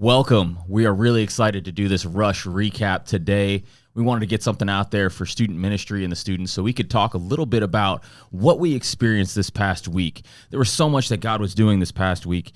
Welcome. We are really excited to do this Rush recap today. We wanted to get something out there for student ministry and the students so we could talk a little bit about what we experienced this past week. There was so much that God was doing this past week.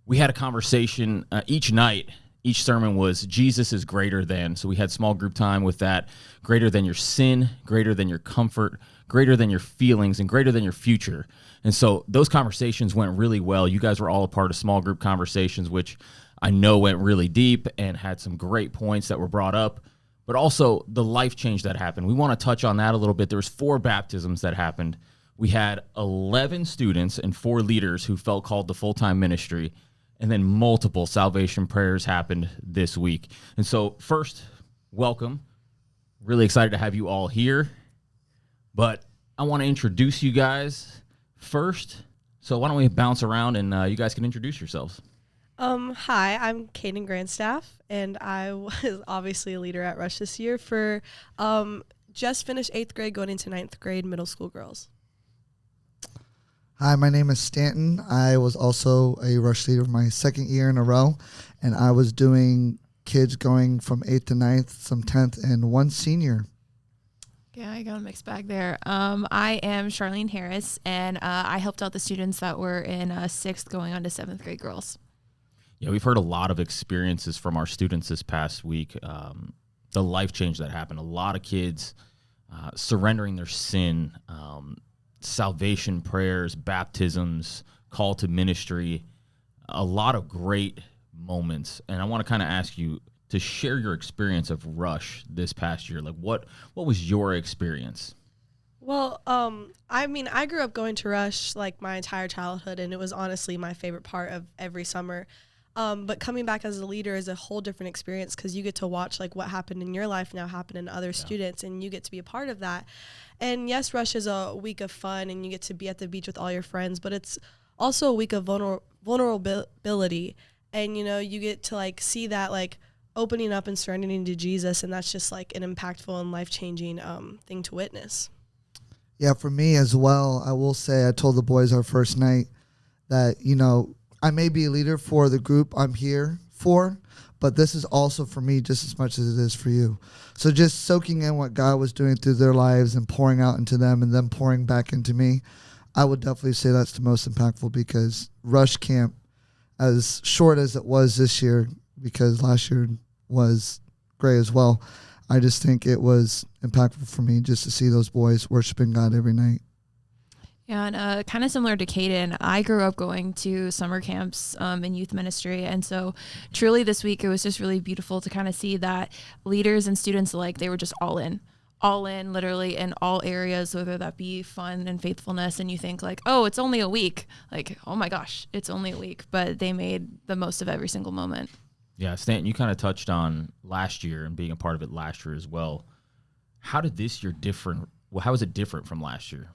We had a conversation each night. Each sermon was Jesus is greater than. So we had small group time with that. Greater than your sin, greater than your comfort, greater than your feelings, and greater than your future. And so those conversations went really well. You guys were all a part of small group conversations, which I know went really deep and had some great points that were brought up, but also the life change that happened. We want to touch on that a little bit. There was 4 baptisms that happened. We had 11 students and 4 leaders who felt called to full-time ministry, and then multiple salvation prayers happened this week. And so first, welcome. Really excited to have you all here, but I want to introduce you guys first. So why don't we bounce around and you guys can introduce yourselves. Hi, I'm Kaden Grandstaff, and I was obviously a leader at Rush this year for just finished 8th grade going into 9th grade middle school girls. Hi, my name is Stanton. I was also a Rush leader my second year in a row, and I was doing kids going from 8th to 9th, some 10th, and 1 senior. Yeah, I got a mixed bag there. I am Charlene Harris, and I helped out the students that were in 6th going on to 7th grade girls. Yeah, we've heard a lot of experiences from our students this past week. The life change that happened. A lot of kids surrendering their sin, salvation prayers, baptisms, call to ministry. A lot of great moments. And I want to kind of ask you to share your experience of Rush this past year. Like, what was your experience? Well, I grew up going to Rush like my entire childhood, and it was honestly my favorite part of every summer. But coming back as a leader is a whole different experience because you get to watch like what happened in your life now happen in other students, and you get to be a part of that. And yes, Rush is a week of fun, and you get to be at the beach with all your friends, but it's also a week of vulnerability. And, you get to like see that like opening up and surrendering to Jesus, and that's just like an impactful and life-changing thing to witness. Yeah, for me as well, I will say I told the boys our first night that, I may be a leader for the group I'm here for, but this is also for me just as much as it is for you. So just soaking in what God was doing through their lives and pouring out into them and them pouring back into me, I would definitely say that's the most impactful because Rush Camp, as short as it was this year, because last year was great as well, I just think it was impactful for me just to see those boys worshiping God every night. Yeah, and kind of similar to Kaden, I grew up going to summer camps in youth ministry. And so truly this week, it was just really beautiful to kind of see that leaders and students alike, they were just all in literally in all areas, whether that be fun and faithfulness. And you think like, oh, it's only a week. Like, oh my gosh, it's only a week. But they made the most of every single moment. Yeah, Stanton, you kind of touched on last year and being a part of it last year as well. How did this year different? Well, how is it different from last year?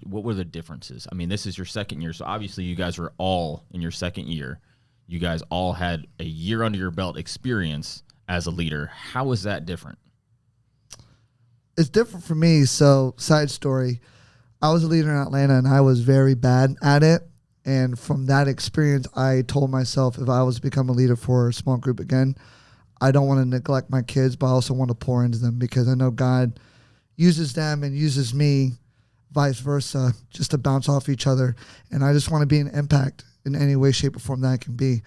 What were the differences? I mean, this is your second year, so obviously you guys were all in your second year. You guys all had a year under your belt experience as a leader. How was that different? It's different for me. So, side story, I was a leader in Atlanta, and I was very bad at it. And from that experience, I told myself if I was to become a leader for a small group again, I don't want to neglect my kids, but I also want to pour into them because I know God uses them and uses me vice versa, just to bounce off each other. And I just want to be an impact in any way, shape, or form that I can be.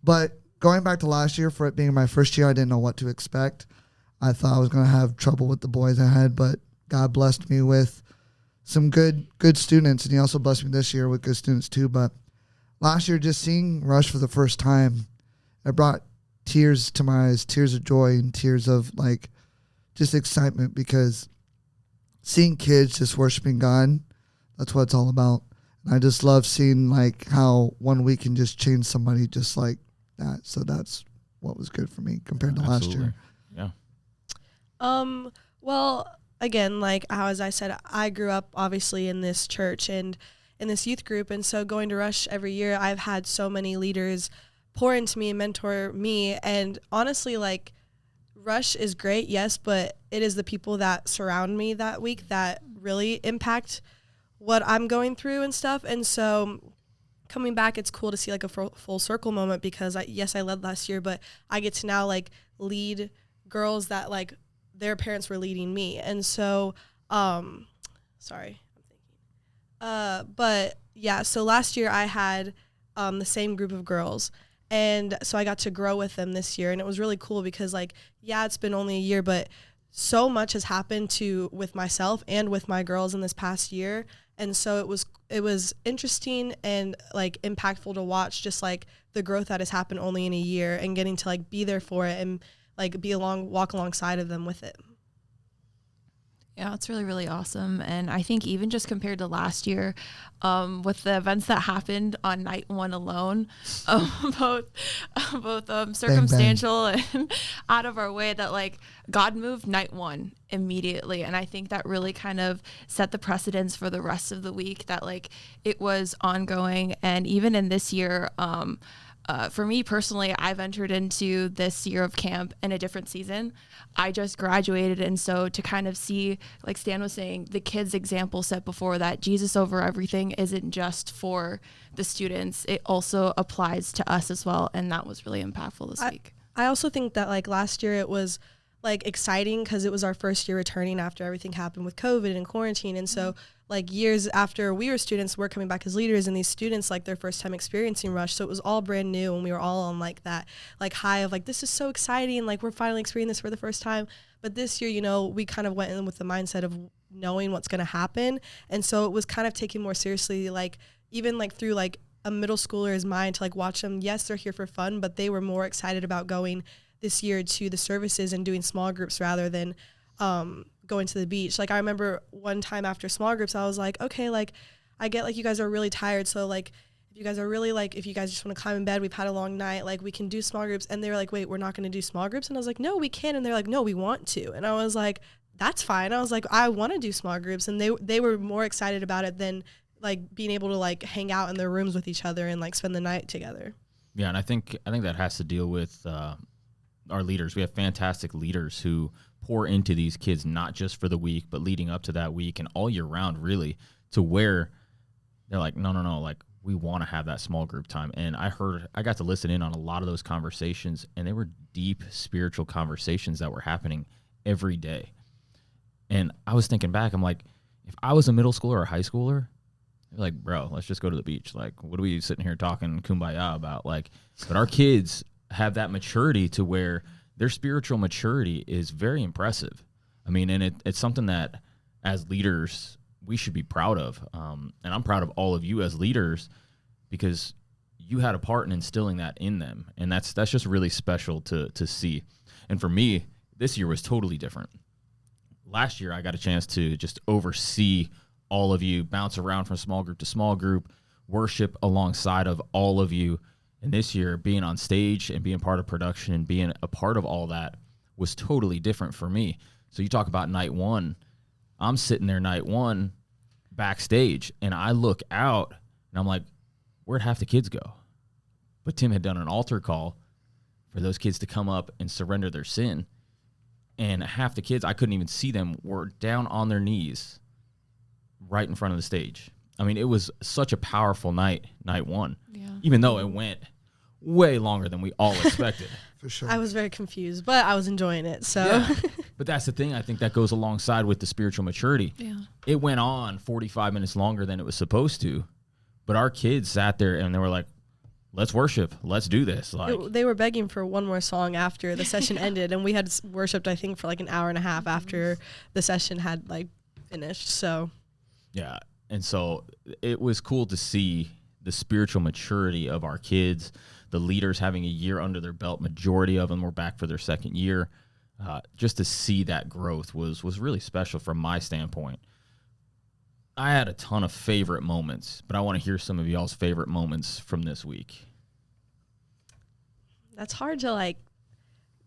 But going back to last year, for it being my first year, I didn't know what to expect. I thought I was going to have trouble with the boys I had, but God blessed me with some good students, and he also blessed me this year with good students too. But last year, just seeing Rush for the first time, it brought tears to my eyes, tears of joy and tears of like just excitement because seeing kids just worshiping God, that's what it's all about. And I just love seeing like how 1 week can just change somebody just like that. So that's what was good for me compared to last year. Yeah. Well, again, like how, as I said, I grew up obviously in this church and in this youth group. And so going to Rush every year, I've had so many leaders pour into me and mentor me. And honestly, like Rush is great, yes, but it is the people that surround me that week that really impact what I'm going through and stuff. And so coming back, it's cool to see like a full circle moment, because I led last year, but I get to now like lead girls that like their parents were leading me. And so, sorry, I'm thinking. But yeah, so last year I had the same group of girls. And so I got to grow with them this year. And it was really cool because like, yeah, it's been only a year, but so much has happened with myself and with my girls in this past year. And so it was interesting and like impactful to watch just like the growth that has happened only in a year, and getting to like be there for it and like walk alongside of them with it. Yeah, it's really, really awesome. And I think even just compared to last year, with the events that happened on night one alone, both circumstantial bang, bang. And out of our way, that like God moved night one immediately. And I think that really kind of set the precedence for the rest of the week, that like it was ongoing. And even in this year, for me personally, I've entered into this year of camp in a different season. I just graduated, and so to kind of see, like Stan was saying, the kids' example set before that, Jesus over everything isn't just for the students. It also applies to us as well, and that was really impactful this week. I also think that like last year it was like exciting because it was our first year returning after everything happened with COVID and quarantine, and so like years after we were students, we're coming back as leaders, and these students like their first time experiencing Rush. So it was all brand new, and we were all on like that like high of like, this is so exciting, like we're finally experiencing this for the first time. But this year, you know, we kind of went in with the mindset of knowing what's going to happen. And so it was kind of taken more seriously, like even like through like a middle schooler's mind to like watch them. Yes, they're here for fun, but they were more excited about going this year to the services and doing small groups rather than going to the beach. Like I remember one time after small groups, I was like, okay, like I get like you guys are really tired, so like if you guys are really like, if you guys just want to climb in bed, we've had a long night, like we can do small groups. And they were like, wait, we're not going to do small groups? And I was like, no, we can. And they're like, no, we want to. And I was like, that's fine. I was like, I want to do small groups. And they were more excited about it than like being able to like hang out in their rooms with each other and like spend the night together. Yeah, and I think that has to deal with our leaders. We have fantastic leaders who pour into these kids, not just for the week, but leading up to that week and all year round, really, to where they're like, no, like we want to have that small group time. And I got to listen in on a lot of those conversations, and they were deep spiritual conversations that were happening every day. And I was thinking back, I'm like, if I was a middle schooler or a high schooler, like, bro, let's just go to the beach. Like, what are we sitting here talking kumbaya about? Like, but our kids have that maturity to where their spiritual maturity is very impressive. I mean, and it's something that as leaders we should be proud of. And I'm proud of all of you as leaders because you had a part in instilling that in them. And that's just really special to see. And for me, this year was totally different. Last year, I got a chance to just oversee all of you, bounce around from small group to small group, worship alongside of all of you. And this year, being on stage and being part of production and being a part of all that was totally different for me. So you talk about night one. I'm sitting there night one backstage, and I look out, and I'm like, where'd half the kids go? But Tim had done an altar call for those kids to come up and surrender their sin. And half the kids, I couldn't even see them, were down on their knees right in front of the stage. I mean, it was such a powerful night one, even though it went way longer than we all expected. For sure. I was very confused, but I was enjoying it. So, yeah. But that's the thing. I think that goes alongside with the spiritual maturity. Yeah. It went on 45 minutes longer than it was supposed to, but our kids sat there and they were like, let's worship. Let's do this. Like they were begging for one more song after the session ended, and we had worshipped, I think, for like an hour and a half after the session had like finished. So, yeah. And so it was cool to see the spiritual maturity of our kids, the leaders having a year under their belt. Majority of them were back for their second year. Just to see that growth was really special from my standpoint. I had a ton of favorite moments, but I want to hear some of y'all's favorite moments from this week. That's hard to like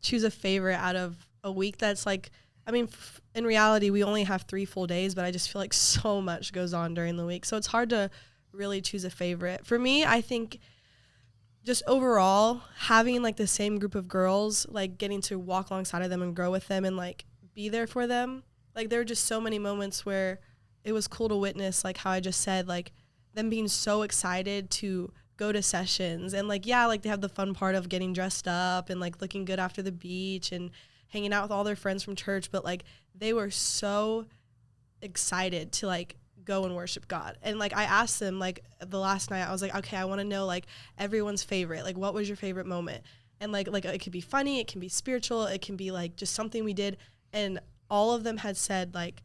choose a favorite out of a week that's like, I mean, in reality, we only have 3 full days, but I just feel like so much goes on during the week. So it's hard to really choose a favorite. For me, I think just overall having like the same group of girls, like getting to walk alongside of them and grow with them and like be there for them. Like there were just so many moments where it was cool to witness, like how I just said, like them being so excited to go to sessions and like, yeah, like they have the fun part of getting dressed up and like looking good after the beach and hanging out with all their friends from church. But like, they were so excited to like go and worship God. And like, I asked them like the last night, I was like, okay, I want to know like everyone's favorite, like what was your favorite moment? And like it could be funny, it can be spiritual, it can be like just something we did. And all of them had said like,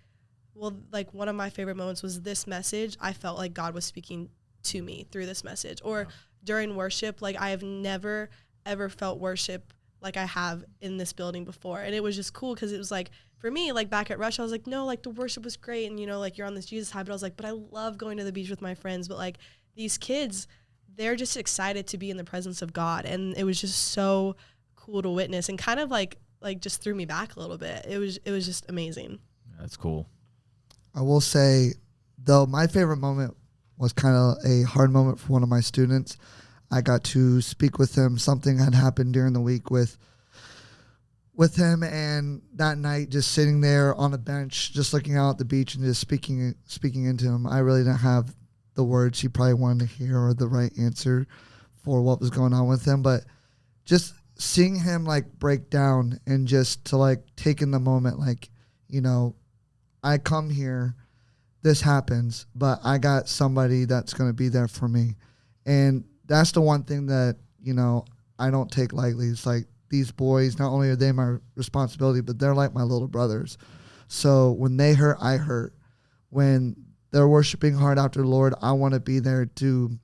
well, like one of my favorite moments was this message. I felt like God was speaking to me through this message. Or during worship, like I have never ever felt worship like I have in this building before. And it was just cool because it was like, for me, like back at Rush, I was like, no, like the worship was great. And, you know, like you're on this Jesus high, but I was like, but I love going to the beach with my friends. But like these kids, they're just excited to be in the presence of God. And it was just so cool to witness and kind of like just threw me back a little bit. It was just amazing. That's cool. I will say, though, my favorite moment was kind of a hard moment for one of my students. I got to speak with him. Something had happened during the week with him, and that night just sitting there on a bench, just looking out at the beach and just speaking into him. I really didn't have the words he probably wanted to hear or the right answer for what was going on with him, but just seeing him like break down and just to like take in the moment, like, you know, I come here, this happens, but I got somebody that's going to be there for me. And that's the one thing that, you know, I don't take lightly. It's like these boys, not only are they my responsibility, but they're like my little brothers. So when they hurt, I hurt. When they're worshiping hard after the Lord, I want to be there to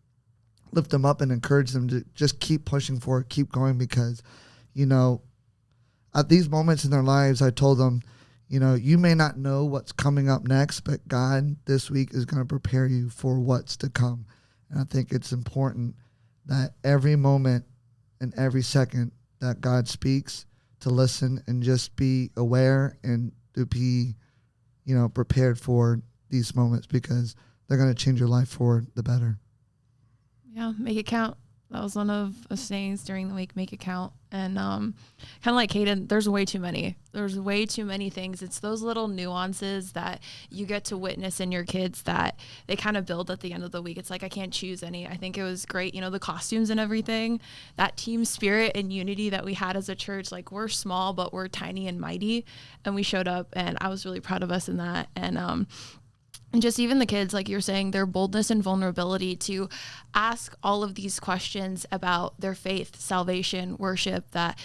lift them up and encourage them to just keep pushing forward, keep going, because, you know, at these moments in their lives, I told them, you know, you may not know what's coming up next, but God this week is going to prepare you for what's to come. And I think it's important that every moment and every second that God speaks, to listen and just be aware and to be, you know, prepared for these moments, because they're going to change your life for the better. Yeah, make it count. That was one of the sayings during the week, make it count. And kind of like Kaden, there's way too many. There's way too many things. It's those little nuances that you get to witness in your kids that they kind of build at the end of the week. It's like, I can't choose any. I think it was great, you know, the costumes and everything, that team spirit and unity that we had as a church. Like, we're small, but we're tiny and mighty. And we showed up, and I was really proud of us in that. And just even the kids, like you're saying, their boldness and vulnerability to ask all of these questions about their faith, salvation, worship, that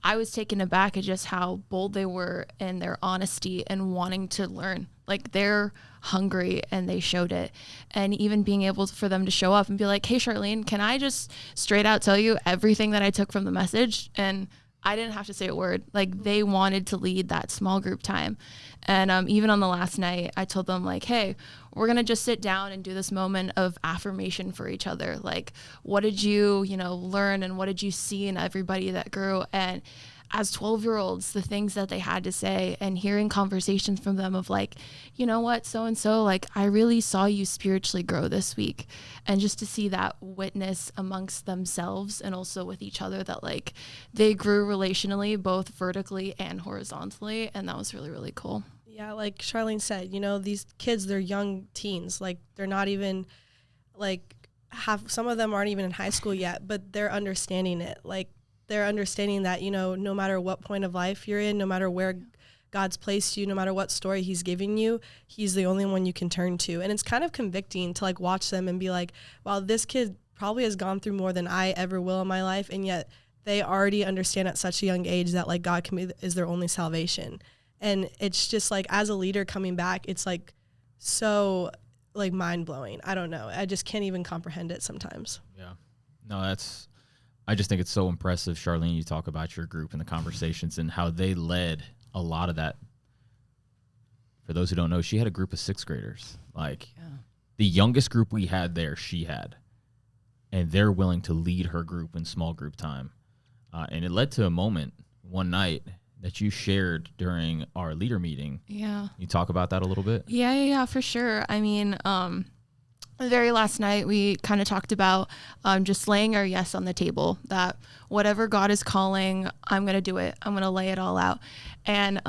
I was taken aback at just how bold they were in their honesty and wanting to learn. Like, they're hungry and they showed it. And even being able for them to show up and be like, hey, Charlene, can I just straight out tell you everything that I took from the message? And I didn't have to say a word. Like, they wanted to lead that small group time. And even on the last night, I told them, like, hey, we're going to just sit down and do this moment of affirmation for each other. Like, what did you, learn, and what did you see in everybody that grew? And as 12-year-olds, the things that they had to say, and hearing conversations from them of like, you know what, so-and-so, like, I really saw you spiritually grow this week. And just to see that witness amongst themselves and also with each other, that like they grew relationally, both vertically and horizontally. And that was really, really cool. Yeah, like Charlene said, these kids, they're young teens. Like, they're not even some of them aren't even in high school yet, but they're understanding it. Like, they're understanding that, no matter what point of life you're in, no matter where God's placed you, no matter what story he's giving you, he's the only one you can turn to. And it's kind of convicting to like watch them and be like, wow, this kid probably has gone through more than I ever will in my life. And yet they already understand at such a young age that like God is their only salvation. And it's just like, as a leader coming back, it's like so like mind blowing. I don't know. I just can't even comprehend it sometimes. Yeah. No, I just think it's so impressive, Charlene. You talk about your group and the conversations and how they led a lot of that. For those who don't know, she had a group of 6th graders. Like, the youngest group we had there, she had. And they're willing to lead her group in small group time. And it led to a moment one night that you shared during our leader meeting. Yeah. You talk about that a little bit? Yeah, for sure. I mean, the very last night, we kind of talked about just laying our yes on the table, that whatever God is calling, I'm going to do it. I'm going to lay it all out. And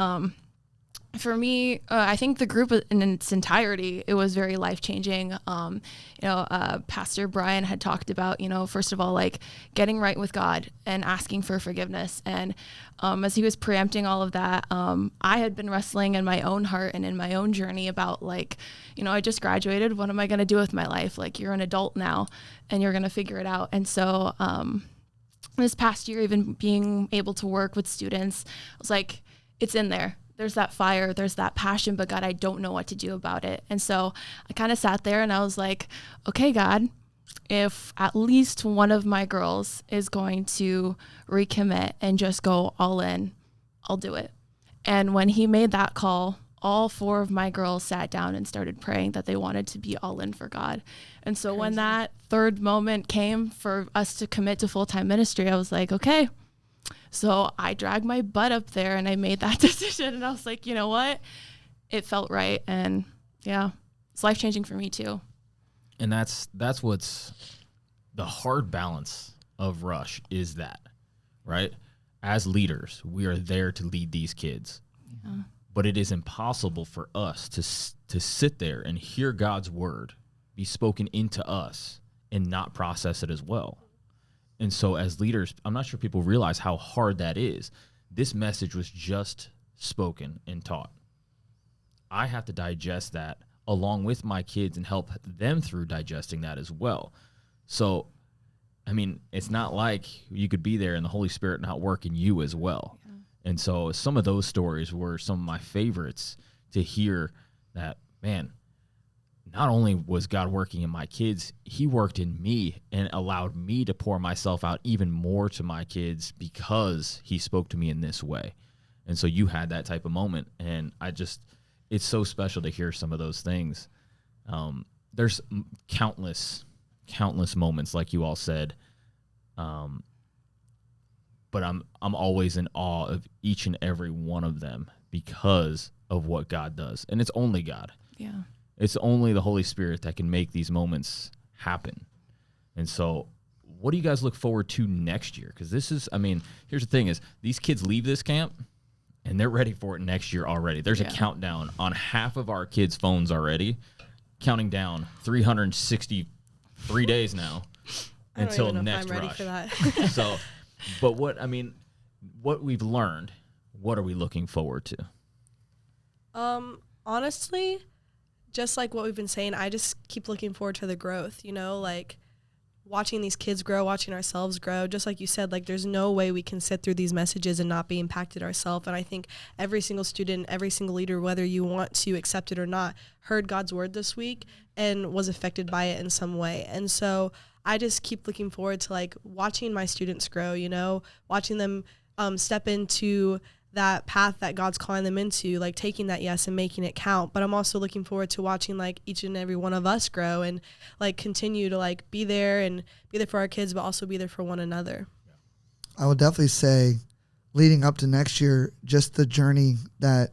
For me, I think the group in its entirety, it was very life-changing. Pastor Brian had talked about, first of all, like getting right with God and asking for forgiveness. And as he was preempting all of that, I had been wrestling in my own heart and in my own journey about like, I just graduated. What am I going to do with my life? Like, you're an adult now and you're going to figure it out. And so this past year, even being able to work with students, I was like, it's in there. There's that fire, there's that passion, but God, I don't know what to do about it. And so I kind of sat there and I was like, okay, God, if at least one of my girls is going to recommit and just go all in, I'll do it. And when he made that call, all 4 of my girls sat down and started praying that they wanted to be all in for God. And so when that third moment came for us to commit to full-time ministry, I was like, okay. So I dragged my butt up there and I made that decision, and I was like, you know what? It felt right. And yeah, it's life-changing for me too. And that's what's the hard balance of Rush is that, right? As leaders, we are there to lead these kids. Yeah. But it is impossible for us to sit there and hear God's word be spoken into us and not process it as well. And so as leaders, I'm not sure people realize how hard that is. This message was just spoken and taught. I have to digest that along with my kids and help them through digesting that as well. So, I mean, it's not like you could be there and the Holy Spirit not work in you as well. Yeah. And so some of those stories were some of my favorites to hear that, man, not only was God working in my kids, he worked in me and allowed me to pour myself out even more to my kids because he spoke to me in this way. And so you had that type of moment. And it's so special to hear some of those things. There's countless moments, like you all said. But I'm always in awe of each and every one of them because of what God does. And it's only God. Yeah. It's only the Holy Spirit that can make these moments happen. And so what do you guys look forward to next year? Because here's the thing is these kids leave this camp and they're ready for it next year already. There's a countdown on half of our kids' phones already, counting down 363 days now until next I'm ready Rush. for that. So, but what we've learned, what are we looking forward to? Honestly, just like what we've been saying, I just keep looking forward to the growth, like watching these kids grow, watching ourselves grow. Just like you said, like there's no way we can sit through these messages and not be impacted ourselves. And I think every single student, every single leader, whether you want to accept it or not, heard God's word this week and was affected by it in some way. And so I just keep looking forward to like watching my students grow, watching them step into that path that God's calling them into, like taking that yes and making it count. But I'm also looking forward to watching like each and every one of us grow and like continue to like be there for our kids, but also be there for one another. I would definitely say leading up to next year, just the journey that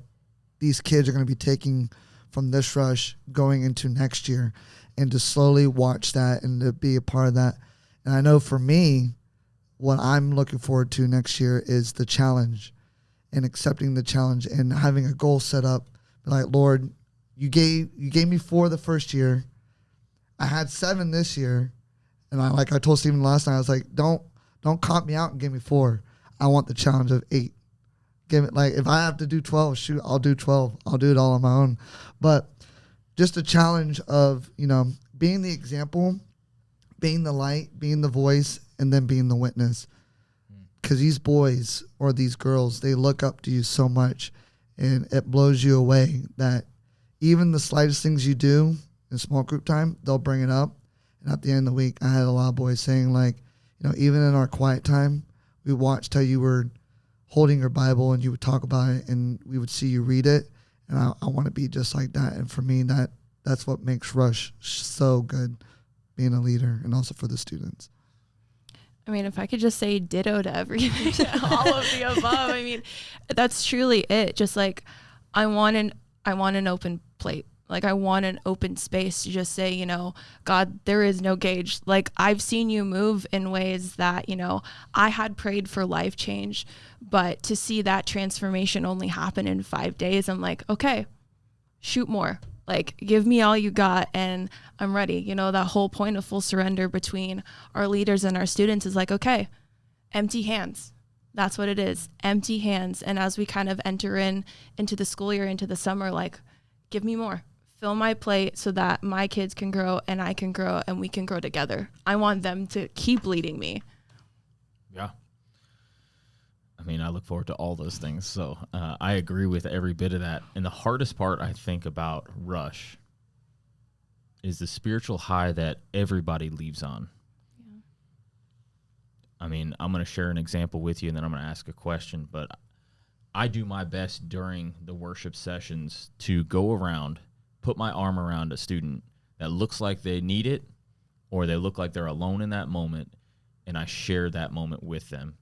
these kids are going to be taking from this rush going into next year, and to slowly watch that and to be a part of that. And I know for me, what I'm looking forward to next year is the challenge and accepting the challenge and having a goal set up. Like, Lord, you gave me 4 the first year. I had 7 this year. And I told Stephen last night, I was like, don't comp me out and give me 4. I want the challenge of 8. Give it, like, if I have to do 12, shoot, I'll do 12. I'll do it all on my own. But just a challenge of, being the example, being the light, being the voice, and then being the witness. Because these boys or these girls, they look up to you so much, and it blows you away that even the slightest things you do in small group time, they'll bring it up. And at the end of the week, I had a lot of boys saying, like, even in our quiet time, we watched how you were holding your Bible and you would talk about it, and we would see you read it. And I want to be just like that. And for me, that's what makes Rush so good, being a leader, and also for the students. I mean, if I could just say ditto to everything, all of the above, I mean, that's truly it. Just like, I want an open plate. Like, I want an open space to just say, you know, God, there is no gauge. Like, I've seen you move in ways that, you know, I had prayed for life change, but to see that transformation only happen in 5 days, I'm like, okay, shoot more. Like, give me all you got and I'm ready. You know, that whole point of full surrender between our leaders and our students is like, okay, empty hands. That's what it is. Empty hands. And as we kind of enter into the school year, into the summer, like, give me more. Fill my plate so that my kids can grow and I can grow and we can grow together. I want them to keep leading me. Yeah. I mean, I look forward to all those things. So I agree with every bit of that. And the hardest part, I think, about Rush is the spiritual high that everybody leaves on. Yeah. I mean, I'm going to share an example with you and then I'm going to ask a question. But I do my best during the worship sessions to go around, put my arm around a student that looks like they need it or they look like they're alone in that moment, and I share that moment with them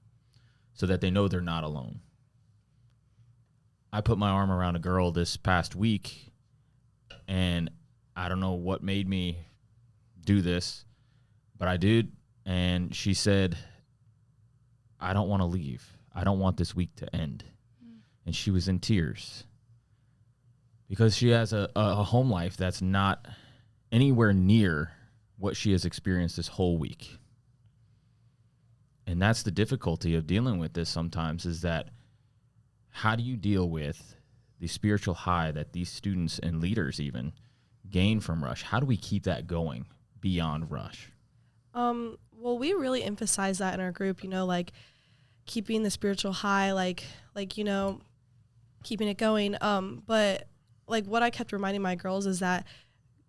so that they know they're not alone. I put my arm around a girl this past week, and I don't know what made me do this, but I did, and she said, I don't want to leave. I don't want this week to end. And she was in tears because she has a home life that's not anywhere near what she has experienced this whole week. And that's the difficulty of dealing with this sometimes, is that how do you deal with the spiritual high that these students and leaders even gain from Rush? How do we keep that going beyond Rush? Well, we really emphasize that in our group, you know, like keeping the spiritual high, like, you know, keeping it going. But like what I kept reminding my girls is that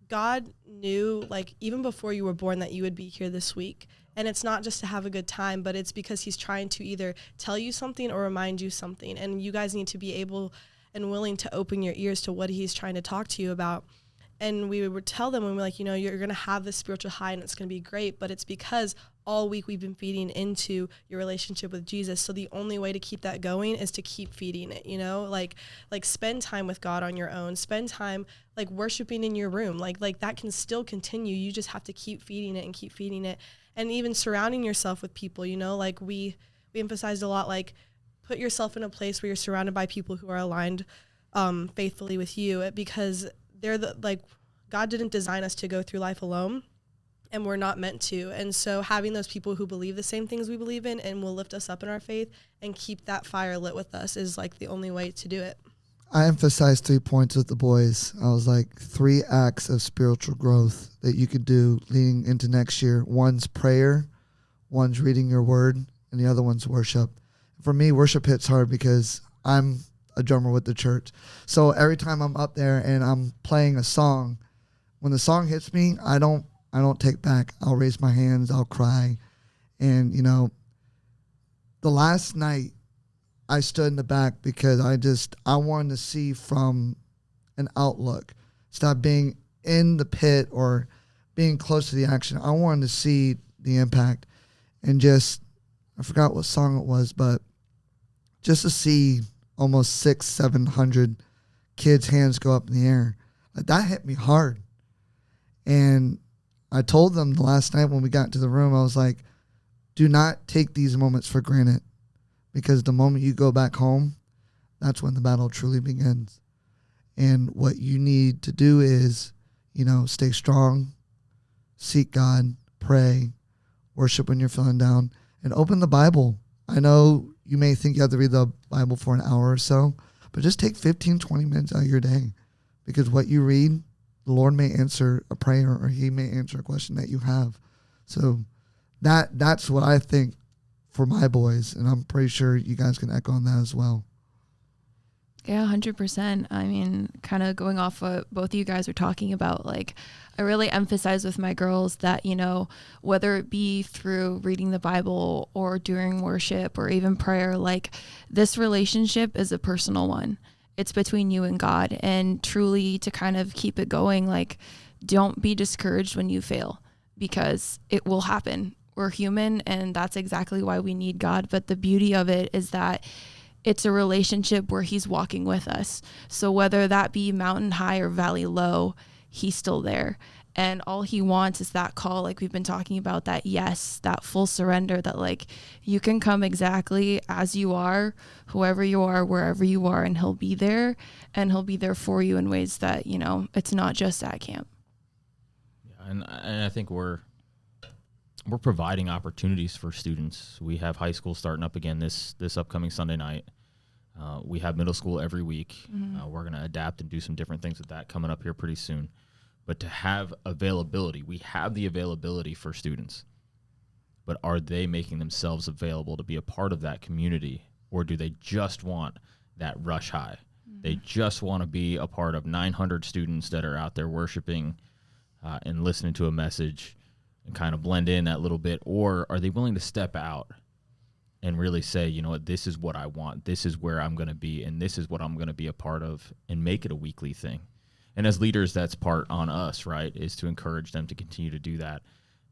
God knew, like, even before you were born, that you would be here this week. And it's not just to have a good time, but it's because he's trying to either tell you something or remind you something. And you guys need to be able and willing to open your ears to what he's trying to talk to you about. And we would tell them, when we're like, you know, you're going to have this spiritual high and it's going to be great, but it's because all week we've been feeding into your relationship with Jesus. So the only way to keep that going is to keep feeding it, you know, like spend time with God on your own, spend time like worshiping in your room, like that can still continue. You just have to keep feeding it and keep feeding it. And even surrounding yourself with people, you know, like we emphasized a lot, like put yourself in a place where you're surrounded by people who are aligned faithfully with you, because they're God didn't design us to go through life alone, and we're not meant to. And so having those people who believe the same things we believe in and will lift us up in our faith and keep that fire lit with us is like the only way to do it. I emphasized 3 points with the boys. I was like 3 acts of spiritual growth that you could do leading into next year. One's prayer, one's reading your word, and the other one's worship. For me, worship hits hard because I'm a drummer with the church. So every time I'm up there and I'm playing a song, when the song hits me, I don't take back. I'll raise my hands, I'll cry. And, you know, the last night I stood in the back because I wanted to see from an outlook. Stop being in the pit or being close to the action. I wanted to see the impact and just, I forgot what song it was, but just to see almost 600-700 kids' hands go up in the air, like that hit me hard. And I told them the last night when we got into the room, I was like, do not take these moments for granted, because the moment you go back home, that's when the battle truly begins. And what you need to do is, you know, stay strong, seek God, pray, worship when you're feeling down, and open the Bible. I know you may think you have to read the Bible for an hour or so, but just take 15, 20 minutes out of your day, because what you read, the Lord may answer a prayer or he may answer a question that you have. So that's what I think for my boys, and I'm pretty sure you guys can echo on that as well. Yeah, 100%. I mean, kind of going off what both of you guys are talking about, like, I really emphasize with my girls that, you know, whether it be through reading the Bible or during worship or even prayer, like, this relationship is a personal one. It's between you and God. And truly, to kind of keep it going, like, don't be discouraged when you fail, because it will happen. We're human, and that's exactly why we need God. But the beauty of it is that it's a relationship where he's walking with us. So whether that be mountain high or valley low, he's still there. And all he wants is that call, like we've been talking about, that yes, that full surrender, that like you can come exactly as you are, whoever you are, wherever you are, and he'll be there, and he'll be there for you in ways that, you know, it's not just at camp. Yeah, and I think we're providing opportunities for students. We have high school starting up again this upcoming Sunday night. We have middle school every week. We're going to adapt and do some different things with that coming up here pretty soon. But to have availability, we have the availability for students. But are they making themselves available to be a part of that community? Or do they just want that rush high? They just want to be a part of 900 students that are out there worshiping and listening to a message and kind of blend in that little bit? Or are they willing to step out and really say, you know what, this is what I want, this is where I'm going to be, and this is what I'm going to be a part of, and make it a weekly thing? And as leaders, that's part on us, right, is to encourage them to continue to do that.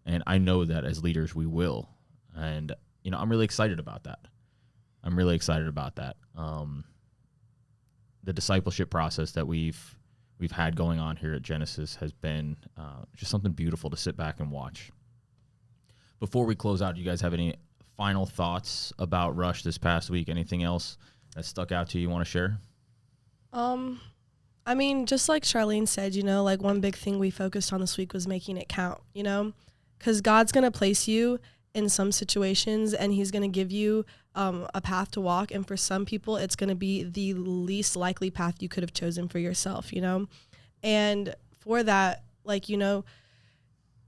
And I know that as leaders, we will. And, you know, I'm really excited about that. The discipleship process that we've had going on here at Genesis has been just something beautiful to sit back and watch. Before we close out, do you guys have any final thoughts about Rush this past week? Anything else that stuck out to you want to share? I mean, just like Charlene said, you know, like one big thing we focused on this week was making it count, you know, because God's going to place you in some situations and he's going to give you a path to walk. And for some people, it's going to be the least likely path you could have chosen for yourself, you know, and for that, like, you know,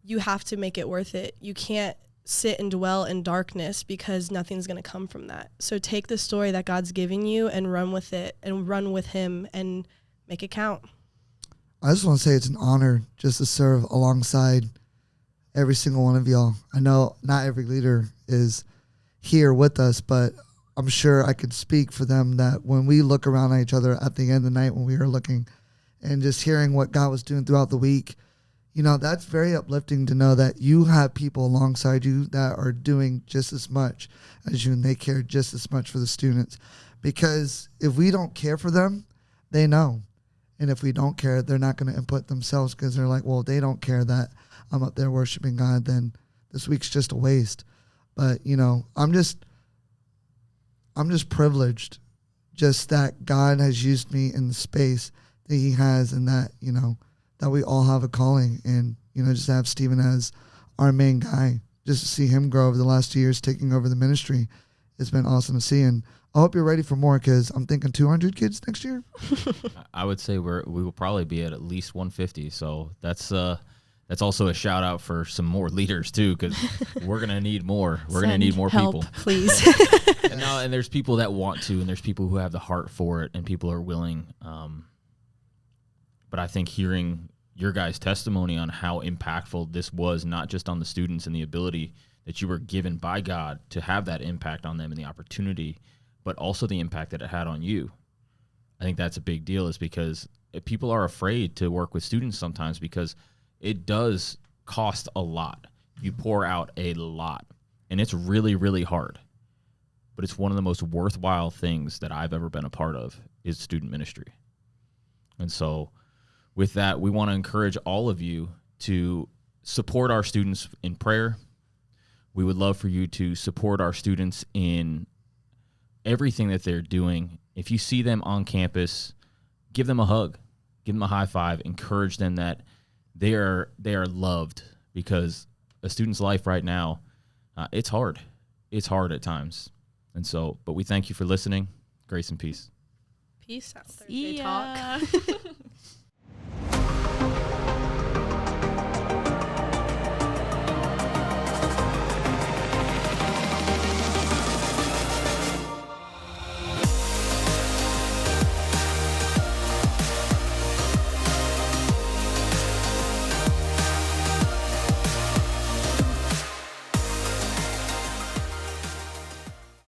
you have to make it worth it. You can't sit and dwell in darkness because nothing's going to come from that. So take the story that God's giving you and run with it and run with him and make it count. I just want to say it's an honor just to serve alongside every single one of y'all. I know not every leader is here with us, but I'm sure I could speak for them that when we look around at each other at the end of the night when we were looking and just hearing what God was doing throughout the week, you know, that's very uplifting to know that you have people alongside you that are doing just as much as you and they care just as much for the students. Because if we don't care for them, they know. And if we don't care, they're not going to input themselves because they're like, well, they don't care that I'm up there worshiping God, then this week's just a waste. But, you know, I'm just privileged just that God has used me in the space that he has and that, you know, that we all have a calling. And, you know, just to have Stephen as our main guy, just to see him grow over the last 2 years taking over the ministry, it's been awesome to see. And I hope you're ready for more because I'm thinking 200 kids next year. I would say we will probably be at least 150. So that's also a shout out for some more leaders too, because we're gonna need more. We're gonna need more help, people, please. and there's people that want to, and there's people who have the heart for it, and people are willing. But I think hearing your guys' testimony on how impactful this was, not just on the students and the ability that you were given by God to have that impact on them and the opportunity, but also the impact that it had on you. I think that's a big deal, is because people are afraid to work with students sometimes because it does cost a lot. You pour out a lot, and it's really, really hard. But it's one of the most worthwhile things that I've ever been a part of is student ministry. And so with that, we want to encourage all of you to support our students in prayer. We would love for you to support our students in everything that they're doing. If you see them on campus, give them a hug, give them a high five, encourage them that they are loved, because a student's life right now, it's hard. It's hard at times. And so, but we thank you for listening. Grace and peace. Peace out, Thursday Talk.